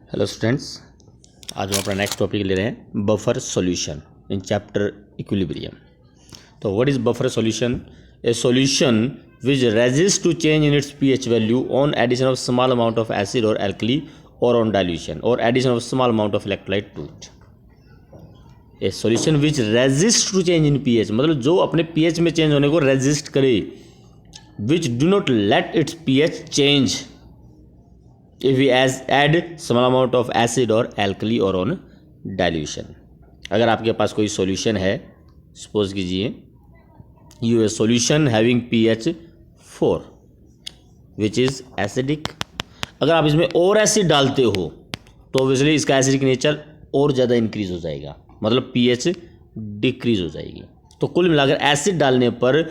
Hello students, आज हम अपना नेक्स्ट टॉपिक ले रहे हैं buffer solution in chapter equilibrium. तो what is buffer solution? A solution which resist to change in its pH value on addition of small amount of acid और alkali और on dilution और addition of small amount of electrolyte to it. A solution which resist to change in pH मतलब जो अपने pH में change होने को resist करे, विच do not late it's pH change if we add small amount of acid or alkali or on dilution। अगर आपके पास कोई सॉल्यूशन है, सपोज कीजिए U A solution having pH 4 which is acidic. अगर आप इसमें और एसिड डालते हो तो ऑब्वियसली इसका एसिडिक नेचर और ज़्यादा इंक्रीज हो जाएगा, मतलब pH डिक्रीज हो जाएगी। तो कुल मिलाकर एसिड डालने पर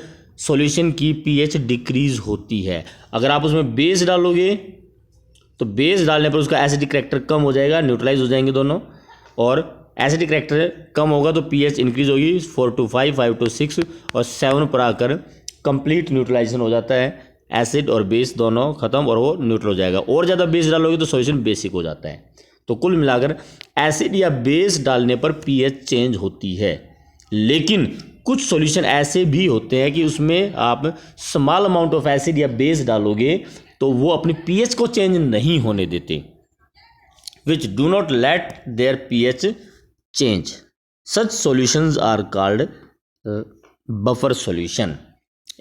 सॉल्यूशन की pH डिक्रीज होती है। अगर आप उसमें बेस डालोगे तो बेस डालने पर उसका एसिडिक करैक्टर कम हो जाएगा, न्यूट्रलाइज हो जाएंगे दोनों, और एसिडिक करैक्टर कम होगा तो पीएच इंक्रीज होगी 4 to 5, 5 to 6 और 7 पर आकर कंप्लीट न्यूट्रलाइजेशन हो जाता है। एसिड और बेस दोनों खत्म और वो न्यूट्रल हो जाएगा। और ज़्यादा बेस डालोगे तो सॉल्यूशन बेसिक हो जाता है। तो कुल मिलाकर एसिड या बेस डालने पर पीएच चेंज होती है। लेकिन कुछ सॉल्यूशन ऐसे भी होते हैं कि उसमें आप स्मॉल अमाउंट ऑफ एसिड या बेस डालोगे तो वो अपनी पीएच को चेंज नहीं होने देते, which do not let their pH change. Such solutions are called buffer solution.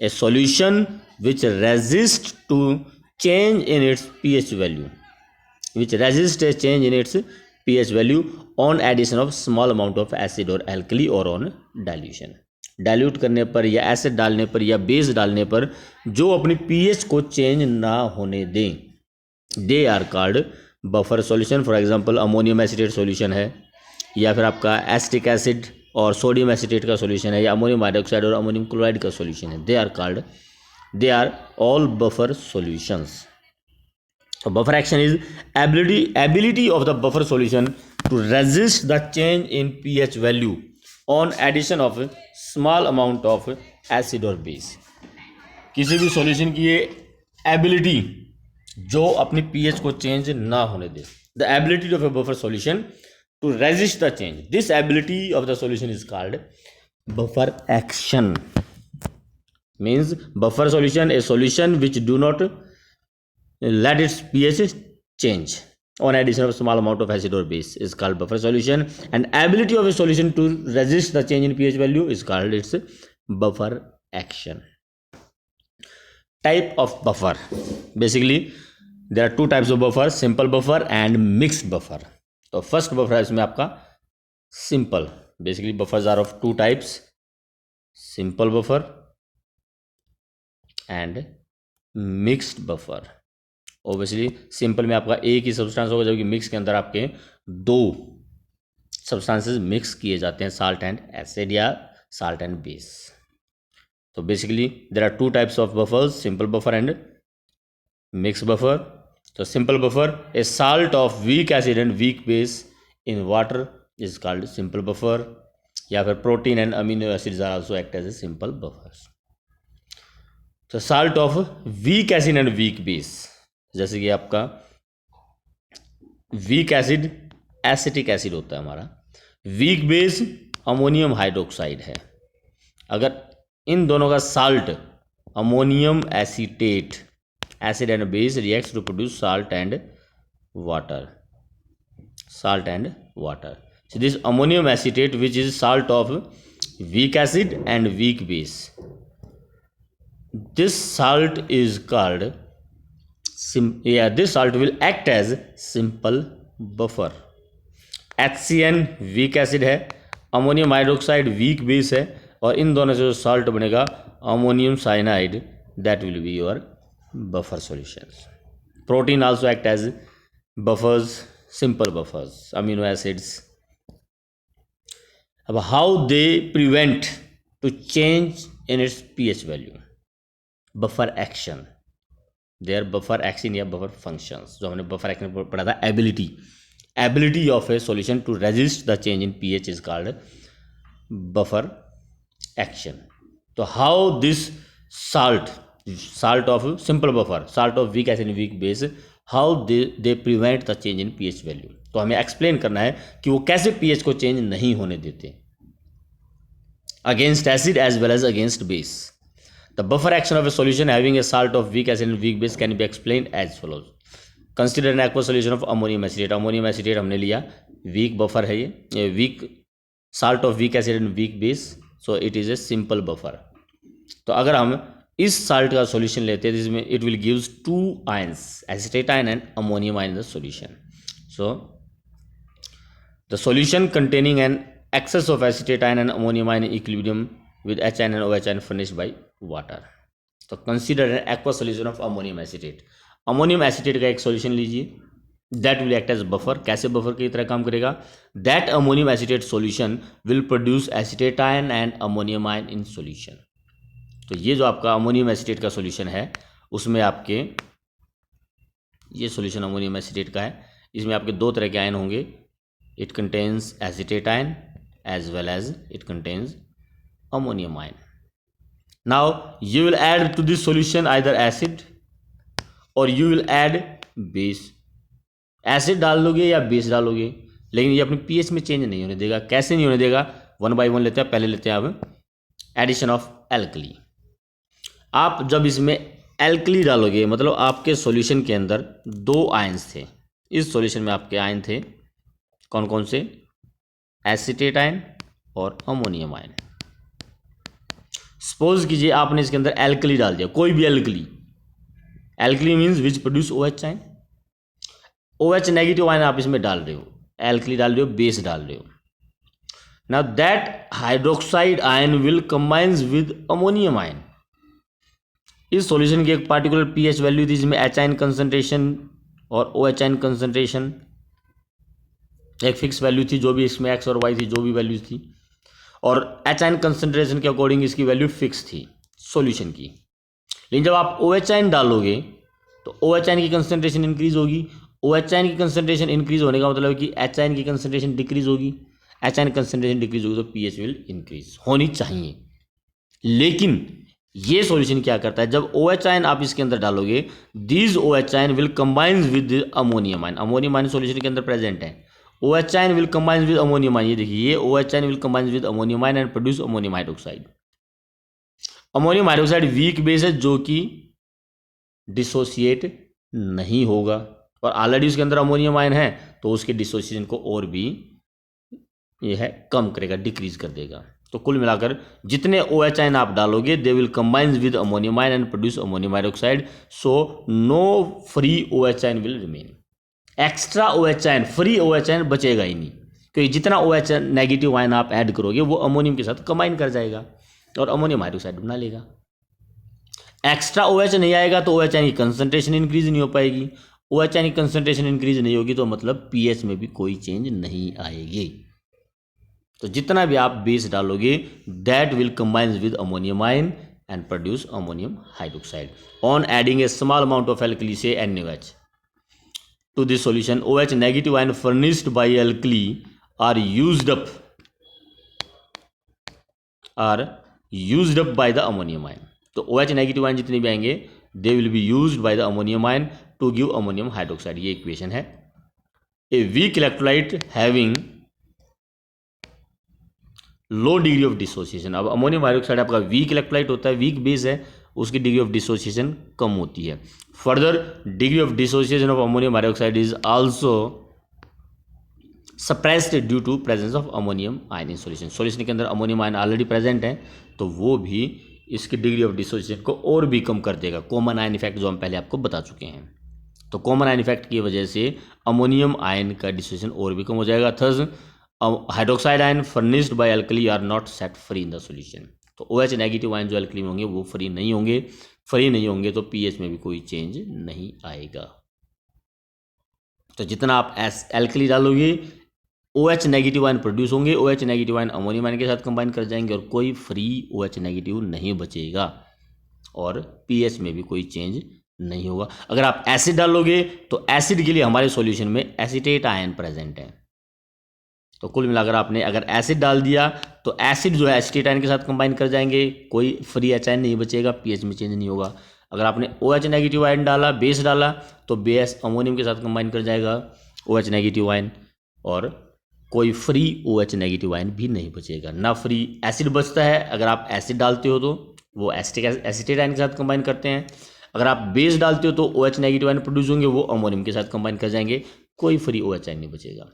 A solution which resist to change in its pH value, which resist a change in its pH value on addition of small amount of acid or alkali or on dilution। Dilute करने पर या acid डालने पर या base डालने पर जो अपनी pH को चेंज ना होने दें, they are called buffer solution. For example ammonium acetate solution है, या फिर आपका एसिटिक एसिड और सोडियम एसिटेट का सॉल्यूशन है, या अमोनियम हाइड्रोक्साइड और अमोनियम क्लोराइड का सॉल्यूशन है। They are all buffer solutions. So buffer action is ability of the buffer solution to resist the change in pH value on addition of small amount of acid or base। किसी भी solution की ये ability जो अपनी pH को change ना होने दे। The ability of a buffer solution to resist the change, this ability of the solution is called buffer action। Means buffer solution, a solution which do not let its pH change on addition of small amount of acid or base is called buffer solution, and ability of a solution to resist the change in pH value is called its buffer action। Type of buffer, basically there are two types of buffer, simple buffer and mixed buffer। तो first buffer है इसमें आपका simple। basically buffers are of two types, simple buffer and mixed buffer। Obviously simple में आपका एक ही substance होगा, जबकि mix के अंदर आपके दो सब्सटेंसेस मिक्स किए जाते हैं, साल्ट एंड एसिड या साल्ट एंड बेस। तो basically there are two types of buffers, simple buffer and mix buffer. तो simple buffer, a salt of weak acid and weak base in water is called simple buffer, या फिर protein and amino acids are also act as a simple buffers. तो salt of weak acid and weak base, जैसे कि आपका weak acid acetic acid होता है हमारा, weak base ammonium hydroxide है। अगर इन दोनों का salt ammonium acetate, acid and base reacts to produce salt and water, salt and water. So this ammonium acetate which is salt of weak acid and weak base, this salt is called this salt will act as simple buffer। HCN weak acid है, ammonium hydroxide weak base है, और इन दोनों से जो salt बनेगा ammonium cyanide, that will be your buffer solutions. Protein also act as buffers, simple buffers, amino acids. अब how they prevent to change in its pH value, buffer action, their buffer action या buffer functions. जो हमने buffer action पढ़ा था, ability of a solution to resist the change in pH is called buffer action. तो how this salt of simple buffer, salt of weak acid weak base how they prevent the change in pH value. तो हमें explain करना है कि वो कैसे pH को change नहीं होने देते against acid as well as against base. The buffer action of a solution having a salt of weak acid and weak base can be explained as follows. Consider an aqua solution of ammonium acetate. Ammonium acetate हमने लिया, weak buffer है ये, weak salt of weak acid and weak base, so it is a simple buffer. तो अगर हम इस salt का solution लेते हैं जिसमें it will gives 2 ions, acetate ion and ammonium ion in the solution. So the solution containing N excess of acetate ion and ammonium ion in equilibrium with H ion and OH ion furnished by water। तो consider an aqueous solution of ammonium acetate। Ammonium acetate का एक solution लीजिए, that will act as buffer. कैसे buffer की तरह काम करेगा? That ammonium acetate solution will produce acetate ion and ammonium ion in solution. तो ये जो आपका अमोनियम एसिटेट का सॉल्यूशन है उसमें आपके ये सॉल्यूशन अमोनियम एसिटेट का है, इसमें आपके 2 तरह के आयन होंगे। It contains acetate ion as well as it contains ammonium ion। Now you will add to this solution either acid or you will add base। Acid डाल दोगे या बेस डालोगे, लेकिन ये अपने पीएच में चेंज नहीं होने देगा। कैसे नहीं होने देगा? 1 by 1 लेते हैं। पहले लेते हैं अब एडिशन ऑफ एल्कली। आप जब इसमें एल्कली डालोगे मतलब आपके सॉल्यूशन के अंदर 2 आयंस थे। इस सॉल्यूशन में आपके आयन थे कौन कौन से? एसिटेट आयन और अमोनियम आयन। सपोज कीजिए आपने इसके अंदर एल्कली डाल दिया, कोई भी alkali. Alkali means which produce OH ion. OH negative ion आप इसमें डाल रहे हो, एल्कली डाल रहे हो, बेस डाल रहे हो। Now that hydroxide ion will combines with ammonium ion. इस सॉल्यूशन की एक पार्टिकुलर पीएच वैल्यू थी जिसमें H आयन कंसंट्रेशन और OH आयन कंसंट्रेशन एक फिक्स वैल्यू थी, जो भी इसमें X और Y थी, जो भी वैल्यूज थी, और H आयन कंसंट्रेशन के अकॉर्डिंग इसकी वैल्यू फिक्स थी सॉल्यूशन की। लेकिन जब आप OH आयन डालोगे तो OH आयन की कंसंट्रेशन इंक्रीज होगी। OH आयन की कंसंट्रेशन इंक्रीज होने का मतलब है कि H आयन की कंसंट्रेशन डिक्रीज होगी। H आयन कंसंट्रेशन डिक्रीज होगी तो पीएच विल इंक्रीज होनी चाहिए। लेकिन ये सॉल्यूशन क्या करता है? जब OH आयन आप इसके अंदर डालोगे, these OH ion will combine with ammonium ion. Ammonium ion solution के अंदर प्रेजेंट है। OH ion will combine with ammonium ion. ये देखिए, ये OH ion will combine with ammonium ion and produce ammonium hydroxide. Ammonium hydroxide weak base है जो कि dissociate नहीं होगा, और ऑलरेडी उसके अंदर अमोनियम आयन है तो उसके डिसोसिएशन को और भी ये है कम करेगा, डिक्रीज कर देगा। तो कुल मिलाकर जितने OH आयन आप डालोगे they will combine with ammonium ion and produce ammonium hydroxide. So no free OH ion will remain. Extra OH ion, free OH ion बचेगा ही नहीं, क्योंकि जितना OH नेगेटिव आयन आप ऐड करोगे वो अमोनियम के साथ कंबाइन कर जाएगा और अमोनियम हाइड्रोक्साइड बना लेगा। एक्स्ट्रा OH नहीं आएगा तो OH आयन की कंसंट्रेशन इंक्रीज नहीं हो पाएगी। OH आयन की कंसंट्रेशन इंक्रीज नहीं होगी तो मतलब पीएच में भी कोई चेंज नहीं आएगी। तो जितना भी आप बेस डालोगे that will combine with ammonium ion and produce ammonium hydroxide. On adding A small amount of alkali से NaOH to this solution, OH negative ion furnished by alkali are used up by the ammonium ion। तो OH negative ion जितने भी आएंगे they will be used by the ammonium ion to give ammonium hydroxide। ये equation है। A weak electrolyte having low degree of dissociation. अब ammonium hydroxide आपका weak electrolyte होता है, वीक बेस है, उसकी डिग्री ऑफ डिसोसिएशन कम होती है। Further degree of dissociation of ammonium hydroxide is also suppressed due to presence of ammonium ion in solution. Solution के अंदर अमोनियम आयन ऑलरेडी प्रेजेंट है तो वो भी इसकी डिग्री ऑफ डिसोसिएशन को और भी कम कर देगा। कॉमन आयन इफेक्ट जो हम पहले आपको बता चुके हैं, तो कॉमन आयन इफेक्ट की वजह से अमोनियम आयन का डिसोसिएशन और भी कम हो जाएगा। Thus hydroxide ion furnished by alkali are not set free in the solution. तो OH नेगेटिव आयन जो अल्कली में होंगे वो फ्री नहीं होंगे। फ्री नहीं होंगे तो पीएच में भी कोई चेंज नहीं आएगा। तो जितना आप एल्कली डालोगे OH नेगेटिव आयन प्रोड्यूस होंगे, OH negative ion ammonium ion के साथ कंबाइन कर जाएंगे और कोई फ्री OH नेगेटिव नहीं बचेगा और पीएच में भी कोई चेंज नहीं होगा। अगर आप एसिड डालोगे तो एसिड के लिए हमारे सॉल्यूशन में एसिटेट आयन प्रेजेंट है। तो कुल मिलाकर आपने अगर एसिड डाल दिया तो एसिड जो है एसिटेट आयन के साथ कंबाइन कर जाएंगे, कोई फ्री H आयन नहीं बचेगा, पीएच में चेंज नहीं होगा। अगर आपने OH नेगेटिव आयन डाला, बेस डाला, तो बेस अमोनियम के साथ कंबाइन कर जाएगा OH नेगेटिव आयन, और कोई फ्री OH नेगेटिव आयन भी नहीं बचेगा। ना फ्री एसिड बचता है, अगर आप एसिड डालते हो तो वो एसिटेट आयन के साथ कंबाइन करते हैं। अगर आप बेस डालते हो तो OH नेगेटिव आयन प्रोड्यूस होंगे, वो अमोनियम के साथ कंबाइन कर जाएंगे, कोई फ्री OH आयन नहीं बचेगा।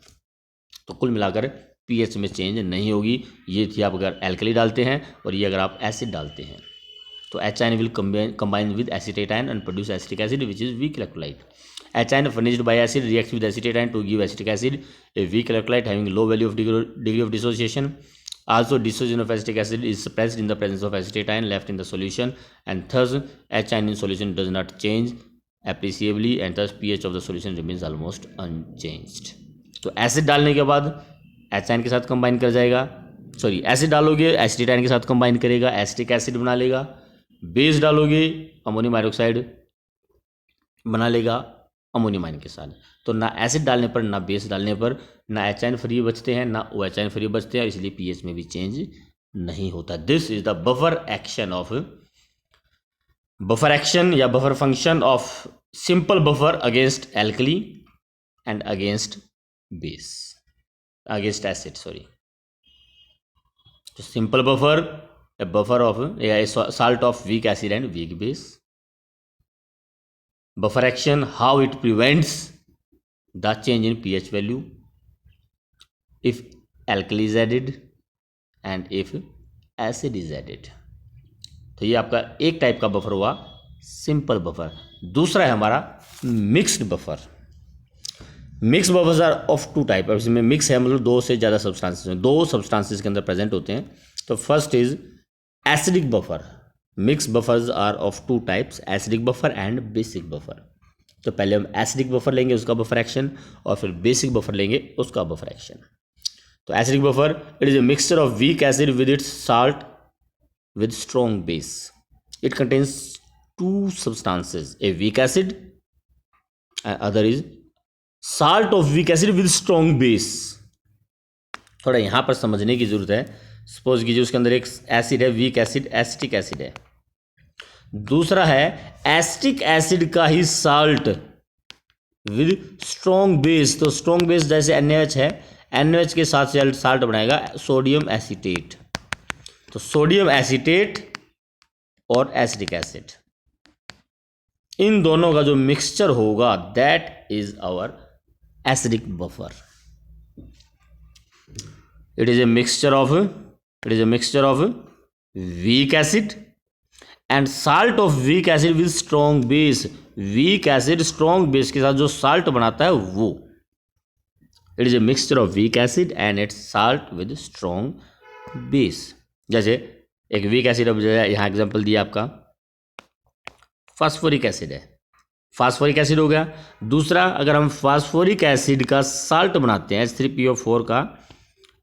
तो कुल मिलाकर pH में चेंज नहीं होगी। ये थी आप अगर एल्कली डालते हैं, और ये अगर आप एसिड डालते हैं। तो H ion will combine with acetate ion and produce acetic acid, which is weak electrolyte. H ion furnished by acid reacts with acetate ion to give acetic acid, a weak electrolyte having low value of degree of dissociation. Also, dissociation of acetic acid is suppressed in the presence of acetate ion left in the solution, and thus H ion in solution does not change appreciably, and thus pH of the solution remains almost unchanged. तो acid डालने के बाद H ion के साथ combine कर जाएगा, sorry acid डालोगे acetate ion के साथ कंबाइन करेगा, एसिटिक एसिड बना लेगा। बेस डालोगे अमोनियम हाइड्रोक्साइड बना लेगा अमोनियम आयन के साथ। तो ना एसिड डालने पर ना बेस डालने पर ना H आयन फ्री बचते हैं ना OH आयन फ्री बचते हैं, इसलिए pH में भी चेंज नहीं होता। This is the buffer action या buffer function of simple buffer against alkali and against acid, sorry. Simple buffer, a buffer of a salt of weak acid and weak base. Buffer action, how it prevents the change in pH value if alkali is added and if acid is added. तो ये आपका एक type का buffer हुआ simple buffer. दूसरा है हमारा mixed buffer. Mix buffers are of two type. इसमें मिक्स है मतलब दो से ज़्यादा सब्सटेंसेस में, दो सब्सटेंसेस के अंदर प्रेजेंट होते हैं। तो first is acidic buffer. Mix buffers are of two types, acidic buffer and basic buffer. तो पहले हम एसिडिक बफर लेंगे, उसका बफर एक्शन, और फिर बेसिक बफर लेंगे, उसका बफर एक्शन। तो acidic buffer, it is a mixture of weak acid with its salt with strong base. It contains two substances, A weak acid and other is salt of weak acid with strong base. थोड़ा यहां पर समझने की जरूरत है। Suppose कीजिए उसके अंदर एक एसिड है, वीक एसिड, एसिटिक एसिड है। दूसरा है एसिटिक एसिड का ही साल्ट विद स्ट्रॉन्ग बेस। तो स्ट्रॉन्ग बेस जैसे NaH है, NaH के साथ साल्ट बनाएगा सोडियम एसीटेट। तो सोडियम एसीटेट और एसिटिक एसिड, इन दोनों का जो मिक्सचर होगा that is our acidic buffer. It is a mixture of weak acid and salt of weak acid with strong base. Weak acid strong base के साथ जो salt बनाता है वो। It is a mixture of weak acid and its salt with strong base. जैसे एक weak acid, अब यहाँ एग्जाम्पल दिया आपका फास्फोरिक एसिड है, फास्फोरिक एसिड हो गया। दूसरा अगर हम फास्फोरिक एसिड का साल्ट बनाते हैं H3PO4 का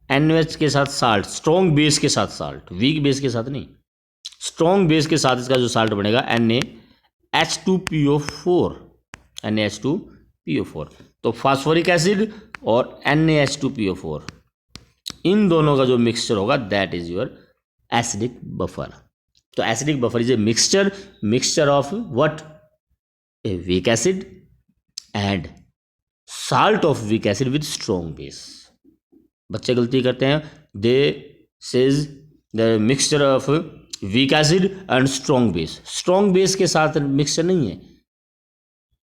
NaOH के साथ साल्ट, स्ट्रॉन्ग बेस के साथ साल्ट, वीक बेस के साथ नहीं, स्ट्रॉन्ग बेस के साथ इसका जो साल्ट बनेगा NaH2PO4। तो फास्फोरिक एसिड और NaH2PO4, इन दोनों का जो मिक्सचर होगा that is your acidic buffer. तो acidic buffer is a mixture of what, a weak acid and salt of weak acid with strong base. बच्चे गलती करते हैं, they says the mixture of weak acid and strong base. Strong base के साथ mixture नहीं है,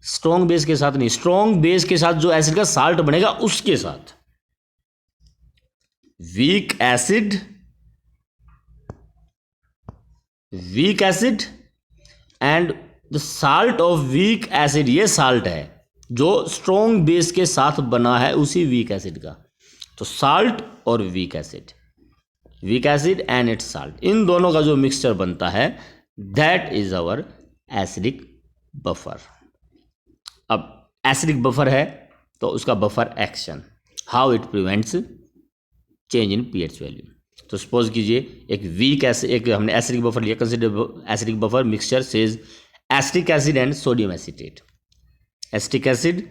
strong base के साथ नहीं, स्ट्रॉन्ग बेस के साथ जो एसिड का साल्ट बनेगा उसके साथ। Week acid and the salt of weak acid, ये साल्ट है जो स्ट्रॉन्ग बेस के साथ बना है उसी वीक एसिड का। तो साल्ट और weak acid and its salt, इन दोनों का जो मिक्सचर बनता है that is our acidic buffer. अब एसिडिक बफर है तो उसका buffer action, how it prevents change in pH value. तो सपोज कीजिए एक वीक एसिड, एक हमने एसिडिक बफर लिया, consider acidic buffer mixture says acetic acid and sodium acetate, acetic acid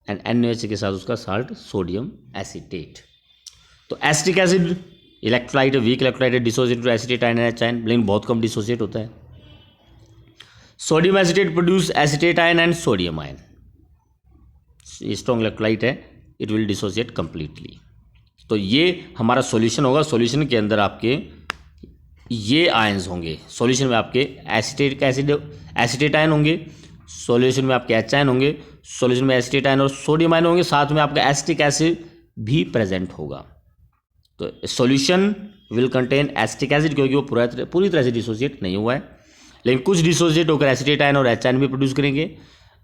and NaOH के साथ उसका साल्ट सोडियम एसीटेट। तो acetic acid electrolyte, weak electrolyte, dissociate to acetate ion H ion, लेकिन बहुत कम डिसोसिएट होता है। Sodium acetate produce acetate ion and sodium ion, strong electrolyte है, इट विल डिसोसिएट कंप्लीटली। तो ये हमारा सॉल्यूशन होगा। सॉल्यूशन के अंदर आपके ये आयंस होंगे, सॉल्यूशन में आपके एसिटेट एसिड एसिटेट आयन होंगे, सॉल्यूशन में आपके एच आयन होंगे, सॉल्यूशन में एसिटेट आयन और सोडियम आयन होंगे, साथ में आपका एसिटिक एसिड भी प्रेजेंट होगा। तो solution will contain acetic acid, क्योंकि वो पूरी तरह से डिसोसिएट नहीं हुआ है, लेकिन कुछ डिसोसिएट होकर एसिटेट आयन और एच आयन भी प्रोड्यूस करेंगे,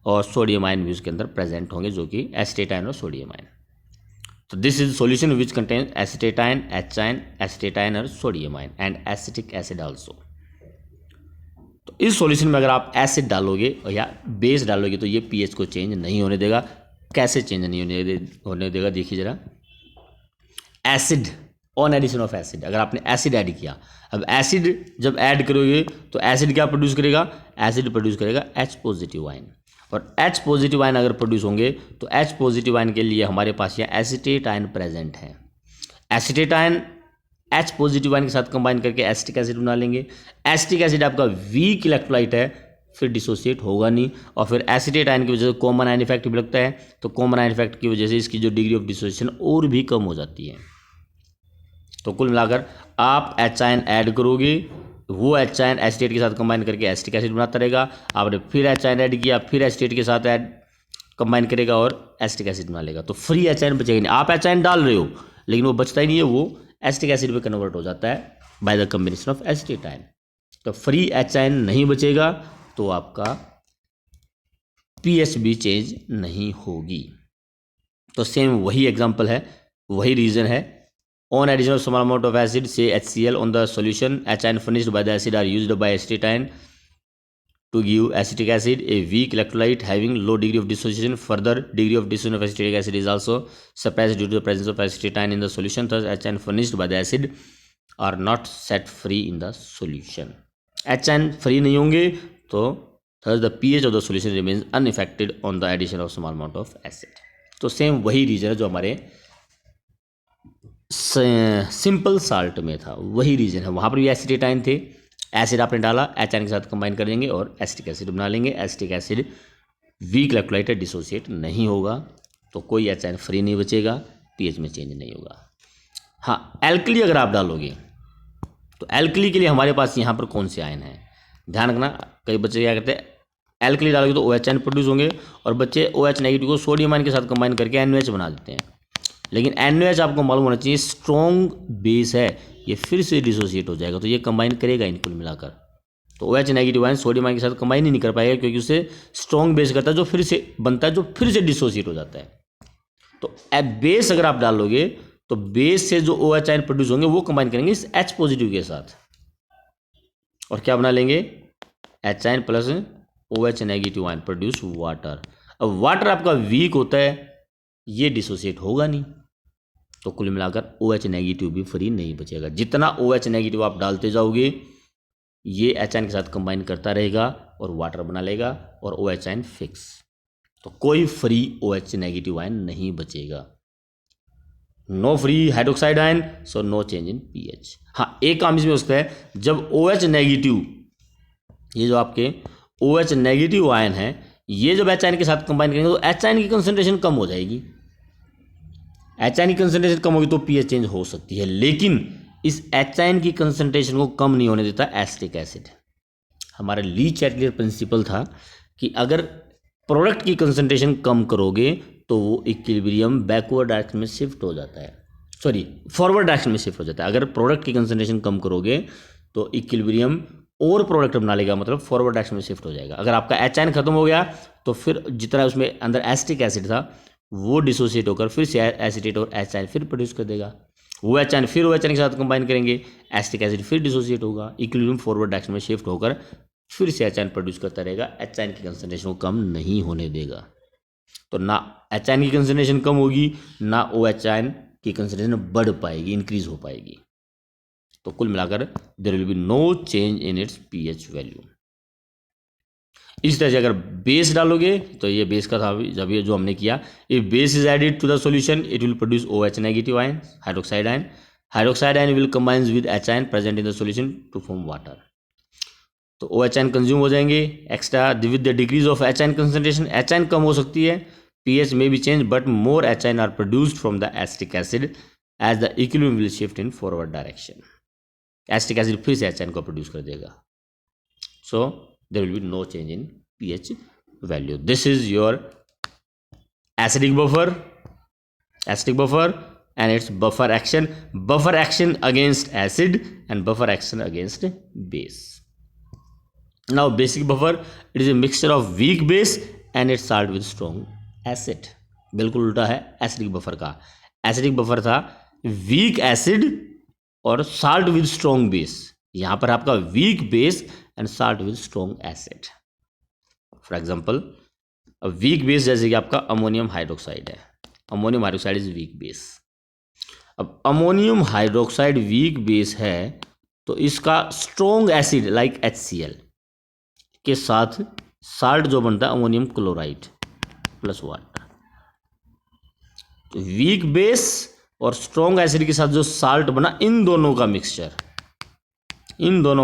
और सोडियम आयन भी उसके अंदर प्रेजेंट होंगे, जो कि एसिटेट आयन और सोडियम आयन। तो this is solution which contain acetate ion, H ion, acetate ion और sodium ion and acetic acid also. तो इस सॉल्यूशन में अगर आप एसिड डालोगे या बेस डालोगे तो ये पीएच को चेंज नहीं होने देगा। कैसे चेंज नहीं होने देगा देखिए जरा। Acid on addition of acid, अगर आपने एसिड ऐड किया, अब एसिड जब ऐड करोगे तो एसिड क्या प्रोड्यूस करेगा, एसिड प्रोड्यूस करेगा H पॉजिटिव आयन, और H पॉजिटिव आयन अगर प्रोड्यूस होंगे तो H पॉजिटिव आयन के लिए हमारे पास यहाँ एसिटेट आयन प्रेजेंट है। Acetate ion H positive ion के साथ कंबाइन करके एसिटिक एसिड बना लेंगे। एसिटिक एसिड आपका वीक इलेक्ट्रोलाइट है, फिर डिसोसिएट होगा नहीं, और फिर एसिटेट आयन की वजह से कॉमन आयन इफेक्ट भी लगता है, तो कॉमन आयन इफेक्ट की वजह से इसकी जो डिग्री ऑफ डिसोसिएशन और भी कम हो जाती है। तो कुल मिलाकर आप एच आयन ऐड करोगे, वो एच आयन एसिटेट के साथ कंबाइन करके एसिटिक एसिड बनाता रहेगा, आपने फिर एच आयन ऐड किया, फिर एसिटेट के साथ ऐड कंबाइन करेगा और एसिटिक एसिड बना लेगा। तो फ्री एच आयन बचेगा नहीं। आप एच आयन डाल रहे हो लेकिन वो बचता ही नहीं है, वो एसिटिक एसिड में कन्वर्ट हो जाता है by the combination of acetate ion. तो फ्री एच आयन नहीं बचेगा तो आपका पीएच भी चेंज नहीं होगी। तो सेम वही एग्जांपल है, वही रीजन है। On addition of small amount of acid, say HCl, on the solution, H ion furnished by the acid are used by acetate ion to give acetic acid, a weak electrolyte having low degree of dissociation. Further degree of dissociation of acetic acid is also suppressed due to the presence of acetate ion in the solution. Thus, H ion furnished by the acid are not set free in the solution. H ion free नहीं होंगे तो thus the pH of the solution remains unaffected on the addition of small amount of acid. तो same वही reason है जो हमारे simple salt में था, वही रीजन है। वहाँ पर भी एसिटेट आयन थे, एसिड आपने डाला, एच आयन के साथ कंबाइन कर देंगे और एसिटिक एसिड बना लेंगे। एसिटिक एसिड वीक इलेक्ट्रोलाइट है, डिसोसिएट नहीं होगा, तो कोई एच आयन फ्री नहीं बचेगा, पीएच में चेंज नहीं होगा। हाँ, एल्कली अगर आप डालोगे तो एल्कली के लिए हमारे पास यहाँ पर कौन से आयन हैं, ध्यान रखना। कई बच्चे क्या करते हैं, एल्कली डालोगे तो OH आयन प्रोड्यूस होंगे, और बच्चे OH नेगेटिव को सोडियम आयन के साथ कंबाइन करके NOH बना देते हैं। लेकिन NOH आपको मालूम होना चाहिए स्ट्रॉन्ग बेस है, ये फिर से डिसोसिएट हो जाएगा, तो ये कंबाइन करेगा इन कुल मिलाकर। तो OH negative ion sodium ion के साथ कंबाइन ही नहीं कर पाएगा, क्योंकि उसे स्ट्रॉन्ग बेस करता है जो फिर से बनता है, जो फिर से डिसोसिएट हो जाता है। तो बेस अगर आप डालोगे तो बेस से जो OH आयन प्रोड्यूस होंगे वो कंबाइन करेंगे इस H पॉजिटिव के साथ, और क्या बना लेंगे, H ion plus OH negative ion produce water. अब वाटर आपका वीक होता है, ये डिसोसिएट होगा नहीं, तो कुल मिलाकर OH नेगेटिव भी फ्री नहीं बचेगा। जितना OH नेगेटिव आप डालते जाओगे ये H आयन के साथ कंबाइन करता रहेगा और वाटर बना लेगा, और OH आयन फिक्स, तो कोई फ्री OH नेगेटिव आयन नहीं बचेगा। No free hydroxide ion, so no change in pH. हाँ, एक काम इसमें उसका है, जब OH नेगेटिव, ये जो आपके OH नेगेटिव आयन है, ये जब H आयन के साथ कंबाइन करेंगे तो H आयन की कंसंट्रेशन कम हो जाएगी। H आयन की कंसंट्रेशन कम होगी तो पीएच चेंज हो सकती है, लेकिन इस H आयन की कंसंट्रेशन को कम नहीं होने देता एसिटिक एसिड। हमारा ली चैटलियर प्रिंसिपल था कि अगर प्रोडक्ट की कंसंट्रेशन कम करोगे तो वो इक्विलिब्रियम बैकवर्ड डायरेक्शन में शिफ्ट हो जाता है, सॉरी फॉरवर्ड डायरेक्शन में शिफ्ट हो जाता है। अगर प्रोडक्ट की कंसंट्रेशन कम करोगे तो इक्विलिब्रियम और प्रोडक्ट बना लेगा, मतलब फॉरवर्ड डायरेक्शन में शिफ्ट हो जाएगा। अगर आपका H आयन खत्म हो गया तो फिर जितना उसमें अंदर एसिटिक एसिड था वो डिसोसिएट होकर फिर से एसिटेट और H आयन फिर प्रोड्यूस कर देगा। वो H आयन फिर OH आयन के साथ कंबाइन करेंगे, एसिटिक एसिड फिर डिसोसिएट होगा, इक्विलिब्रियम फॉरवर्ड डायरेक्शन में शिफ्ट होकर फिर से H आयन प्रोड्यूस करता रहेगा, H आयन की कंसंट्रेशन को कम नहीं होने देगा। तो ना H आयन की कंसंट्रेशन कम होगी, ना OH आयन की कंसंट्रेशन बढ़ पाएगी, इंक्रीज हो पाएगी। तो कुल मिलाकर there will be no change in its pH value. इस तरह से अगर बेस डालोगे तो ये बेस का था, जब ये जो हमने किया, if base is added to the solution it will produce OH negative ion, hydroxide ion. Hydroxide ion will combines with H ion present in the solution to form water. तो OH कंज्यूम हो जाएंगे extra with the decrease of HN concentration. HN कम हो सकती है, pH may be changed but more HN are produced from the acetic acid as the equilibrium will shift in forward direction। Acetic acid फिर से HN को produce कर देगा, so there will be no change in pH value. This is your acidic buffer and its buffer action against acid and buffer action against base। Now basic buffer, it is a mixture of weak base and its salt with strong acid। बिल्कुल उल्टा है acidic buffer का। Acidic buffer था weak acid और salt with strong base, यहां पर आपका weak base and salt with strong acid. For example week base जैसे कि आपका अमोनियम हाइड्रोक्साइड है, ammonium hydroxide is weak base. अब अमोनियम हाइड्रोक्साइड वीक बेस है तो इसका स्ट्रॉन्ग एसिड लाइक HCl के साथ साल्ट जो बनता है अमोनियम क्लोराइड प्लस वाटर। तो वीक बेस और स्ट्रॉन्ग एसिड के साथ जो साल्ट बना, इन दोनों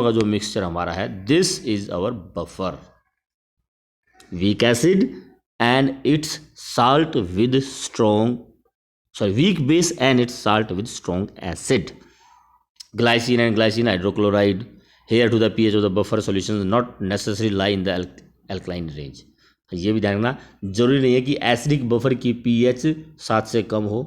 का जो मिक्सचर हमारा है, this is our buffer. Weak acid and its salt with strong, weak base and its salt with strong acid। Glycine and glycine hydrochloride, here to the pH of the buffer solutions not necessarily lie in the alkaline range। ये भी ध्यान रखना, जरूरी नहीं है कि acidic buffer की pH 7 से कम हो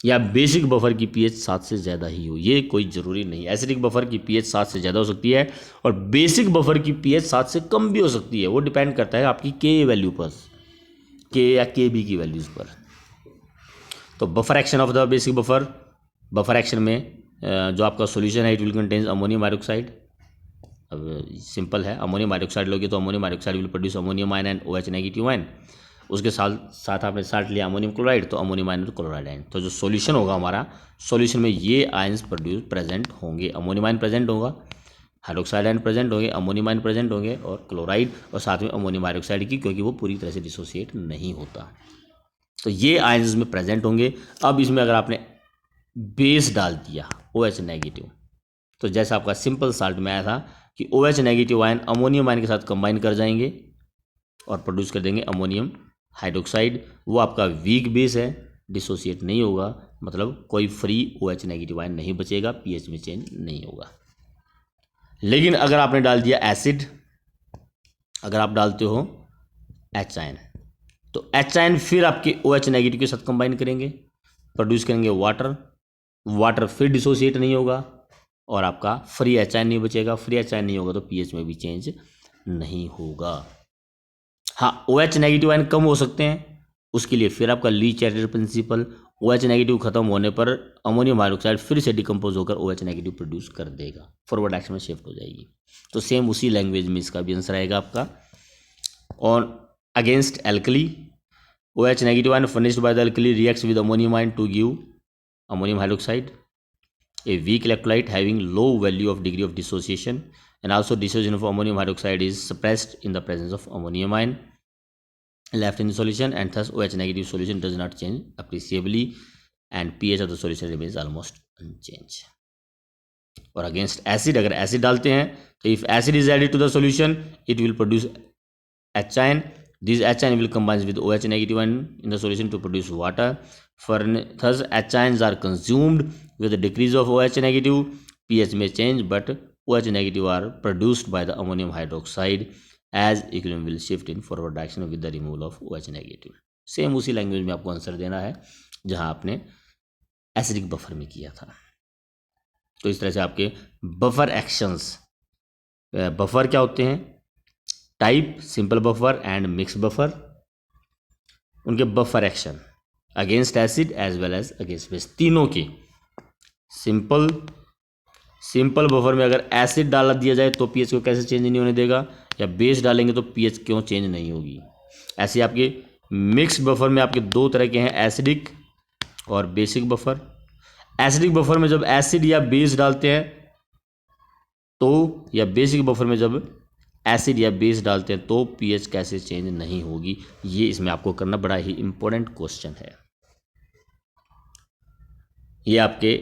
या बेसिक बफर की pH 7 से ज़्यादा ही हो, ये कोई ज़रूरी नहीं। एसिडिक बफर की pH 7 से ज़्यादा हो सकती है और बेसिक बफर की pH 7 से कम भी हो सकती है, वो डिपेंड करता है आपकी Ka वैल्यू पर, K या Kb की वैल्यूज़ पर। तो buffer action of the basic buffer action में जो आपका सॉल्यूशन है, it will contains ammonium hydroxide. अब सिंपल है, अमोनियम हाइड्रोक्साइड लोगे तो ammonium hydroxide will produce ammonium ion and OH negative ion. उसके साथ आपने साल्ट लिया अमोनियम क्लोराइड, तो अमोनियम आयन और क्लोराइड आयन। तो जो सॉल्यूशन होगा हमारा, सॉल्यूशन में ये आयन्स प्रेजेंट होंगे, अमोनियम आयन प्रेजेंट होगा, हाइड्रोक्साइड आयन प्रेजेंट होंगे, अमोनियम आयन प्रेजेंट होंगे और क्लोराइड, और साथ में अमोनियम हाइड्रोक्साइड की, क्योंकि वो पूरी तरह से डिसोसिएट नहीं होता, तो ये आयन्स में प्रेजेंट होंगे। अब इसमें अगर आपने बेस डाल दिया OH नेगेटिव, तो जैसा आपका सिंपल साल्ट में आया था कि OH negative ion ammonium ion के साथ कंबाइन कर जाएंगे और प्रोड्यूस कर देंगे अमोनियम हाइड्रोक्साइड। वो आपका वीक बेस है, डिसोसिएट नहीं होगा, मतलब कोई फ्री OH नेगेटिव आयन नहीं बचेगा, pH में चेंज नहीं होगा। लेकिन अगर आपने डाल दिया एसिड, अगर आप डालते हो H आयन, तो H आयन फिर आपके OH नेगेटिव के साथ कंबाइन करेंगे, प्रोड्यूस करेंगे वाटर फिर डिसोसिएट नहीं होगा और आपका फ्री H आयन नहीं बचेगा। फ्री H आयन नहीं होगा तो pH में भी चेंज नहीं होगा। हाँ, OH नेगेटिव आयन कम हो सकते हैं, उसके लिए फिर आपका ली चैटलर प्रिंसिपल, OH नेगेटिव खत्म होने पर अमोनियम हाइड्रोक्साइड फिर से डिकम्पोज होकर OH नेगेटिव प्रोड्यूस कर देगा, फॉरवर्ड एक्शन में शिफ्ट हो जाएगी। तो सेम उसी लैंग्वेज में इसका भी आंसर आएगा आपका। और against alkali, OH negative ion furnished by the alkali reacts with ammonium ion to give ammonium hydroxide, a weak electrolyte having low value of degree of dissociation, and also dissociation of ammonium hydroxide is suppressed in the presence of ammonium ion left in the solution, and thus OH negative solution does not change appreciably and pH of the solution remains almost unchanged। और against acid, अगर acid डालते हैं तो if acid is added to the solution it will produce H ion, this H ion will combine with OH negative ion in the solution to produce water, thus H ions are consumed with the decrease of OH negative, pH may change but OH negative are produced by the ammonium hydroxide as equilibrium will shift in forward direction with the removal of OH negative। Same उसी language में आपको answer देना है जहां आपने acidic buffer में किया था। तो इस तरह से आपके बफर एक्शंस, बफर क्या होते हैं, type simple buffer and mix buffer, उनके buffer action against acid as well as against base, तीनों के। सिंपल बफर में अगर एसिड डाला दिया जाए तो pH को कैसे चेंज नहीं होने देगा, या बेस डालेंगे तो pH क्यों चेंज नहीं होगी। ऐसे आपके मिक्स बफर में आपके दो तरह के हैं, एसिडिक और बेसिक बफर। एसिडिक बफर में जब एसिड या बेस डालते हैं तो, या बेसिक बफर में जब एसिड या बेस डालते हैं तो pH कैसे चेंज नहीं होगी, ये इसमें आपको करना बड़ा ही इंपॉर्टेंट क्वेश्चन है। ये आपके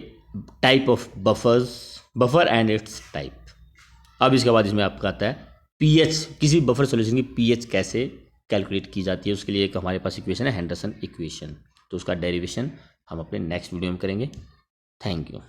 type of buffer and it's type. अब इसके बाद इसमें आपका आता है पीएच, किसी बफर सॉल्यूशन की पीएच कैसे कैलकुलेट की जाती है, उसके लिए एक हमारे पास इक्वेशन है, हेंडरसन इक्वेशन। तो उसका डेरिवेशन हम अपने नेक्स्ट वीडियो में करेंगे। Thank you.